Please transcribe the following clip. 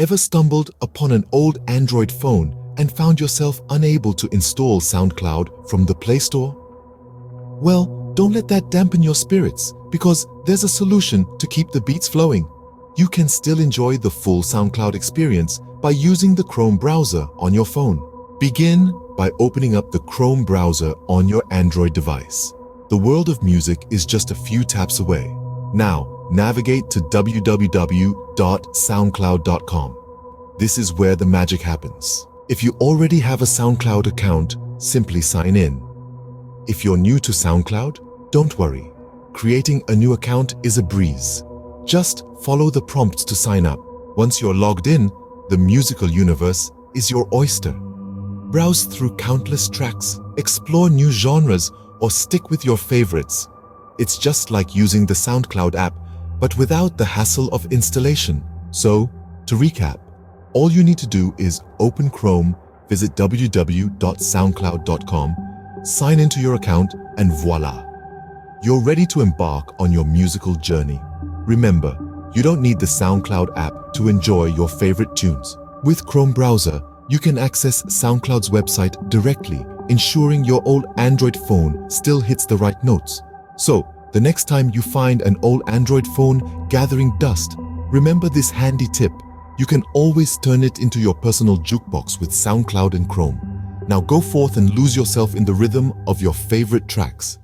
Ever stumbled upon an old Android phone and found yourself unable to install SoundCloud from the Play Store? Well, don't let that dampen your spirits, because there's a solution to keep the beats flowing. You can still enjoy the full SoundCloud experience by using the Chrome browser on your phone. Begin by opening up the Chrome browser on your Android device. The world of music is just a few taps away. Now, navigate to www.soundcloud.com. This is where the magic happens. If you already have a SoundCloud account, simply sign in. If you're new to SoundCloud, don't worry. Creating a new account is a breeze. Just follow the prompts to sign up. Once you're logged in, the musical universe is your oyster. Browse through countless tracks, explore new genres, or stick with your favorites. It's just like using the SoundCloud app, but without the hassle of installation. So, to recap, all you need to do is open Chrome, visit www.soundcloud.com, sign into your account, and voila! You're ready to embark on your musical journey. Remember, you don't need the SoundCloud app to enjoy your favorite tunes. With Chrome browser, you can access SoundCloud's website directly, ensuring your old Android phone still hits the right notes. So, the next time you find an old Android phone gathering dust, remember this handy tip. You can always turn it into your personal jukebox with SoundCloud and Chrome. Now go forth and lose yourself in the rhythm of your favorite tracks.